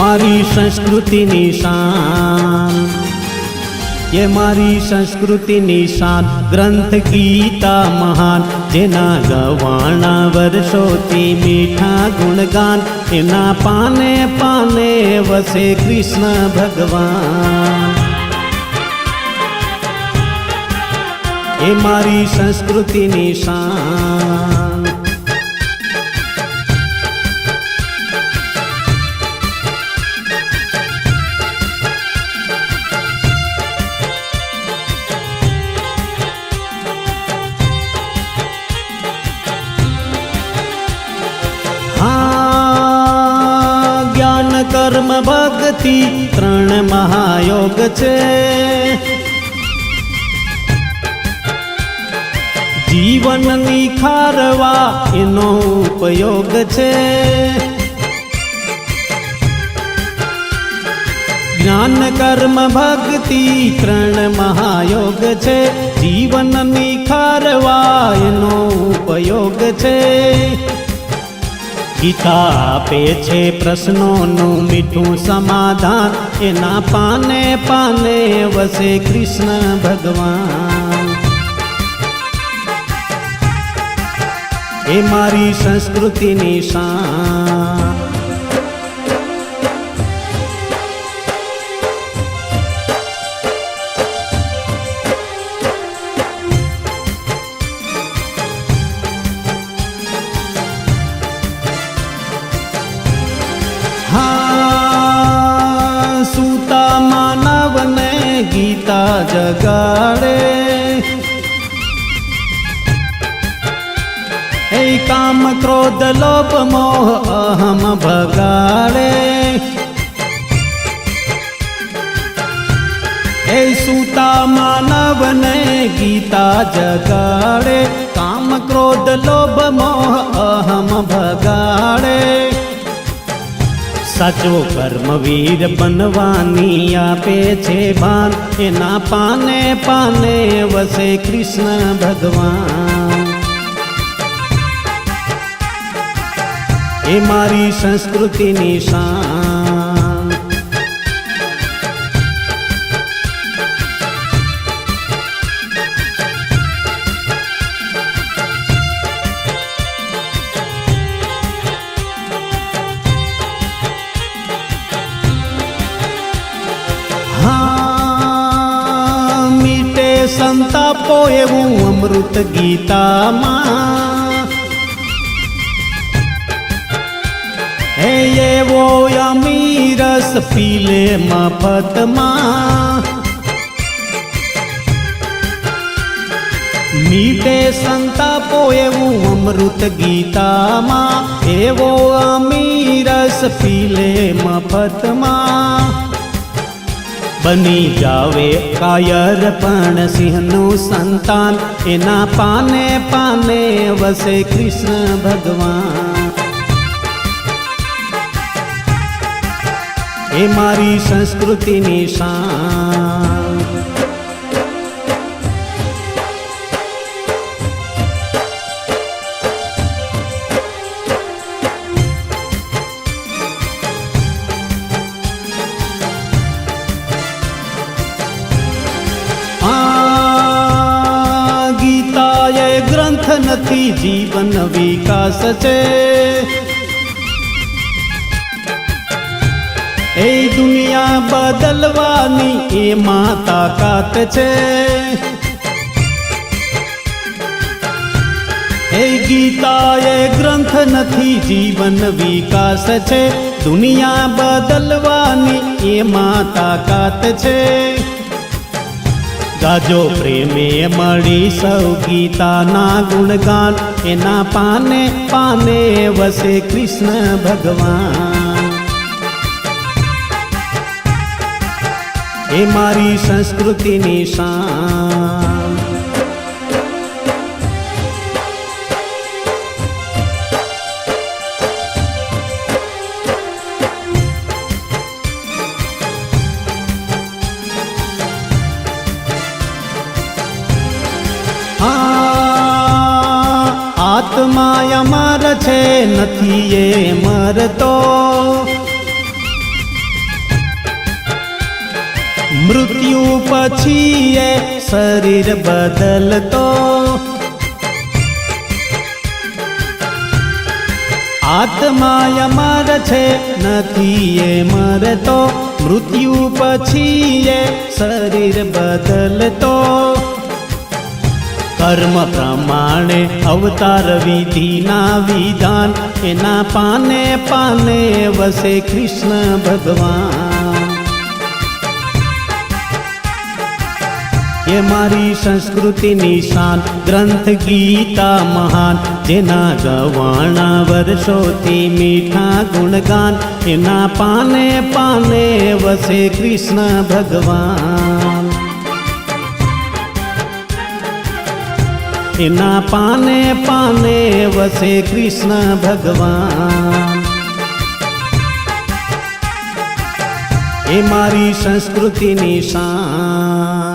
મારી સંસ્કૃતિની શાન, ये मारी संस्कृतिनी शान। ग्रंथ गीता महान जेना गवाणा वर्षोथी मीठा गुणगान, एना पाने पाने वसे कृष्ण भगवान। ये मारी संस्कृतिनी शान। कर्म भक्ति त्रण महायोग छे, जीवन निखारवा एनो उपयोग छे। ज्ञान कर्म भक्ति त्रण महायोग छे, जीवन निखारवा एनो उपयोग छे। गीता आपे छे प्रश्नों मीठू समाधान, एना पाने पाने वसे कृष्ण भगवान। ए मारी संस्कृतिनी शान। सूता मानव ने गीता जगाड़े, हे काम क्रोध लोभ मोह अहम भगाड़े। हे सूता मानव ने गीता जगाड़े, काम क्रोध लोभ मोह अहम भगाड़े। साचो कर्मवीर बनवानी आपे छे भान, एना पाने पाने वसे कृष्ण भगवान। ए मारी संस्कृतिनी शान। मीटे संतापो एवं अमृत गीता मां, हे एवो अमीरस पीले मफत मां। मीटे संतापो एवं अमृत गीता मां, एवो अमीरस पीले मफत मां। बनी जावे कायर पण सिंहनु संतान, एना पाने पाने वसे कृष्ण भगवान। ए मारी संस्कृतिनी शान। ग्रंथ नथी जीवन विकास छे, ए दुनिया बदलवानी एमां ताकात छे। ए गीता ए ग्रंथ नथी जीवन विकास छे, दुनिया बदलवानी एमां ताकात छे। गाजो प्रेमे मळी सौ गीता ना गुणगान, एना पाने पाने वसे कृष्ण भगवान। ए मारी संस्कृतिनी शान। आत्मा अमर छे नथी ए मरतो, મૃત્યુ પછી એ શરીર બદલતો, આત્મા અમર છે નથી એ મરતો, મૃત્યુ પછી એ શરીર બદલતો, કર્મ પ્રમાણે અવતાર વિધિના વિધાન, એના પાને પાને વસે કૃષ્ણ ભગવાન. એ મારી સંસ્કૃતિની શાન, ગ્રંથ ગીતા મહાન, જેના ગવાણા વર્ષોથી મીઠા ગુણગાન, એના પાને પાને વસે કૃષ્ણ ભગવાન. એના પાને પાને વસે કૃષ્ણ ભગવાન. એ મારી સંસ્કૃતિની શાન.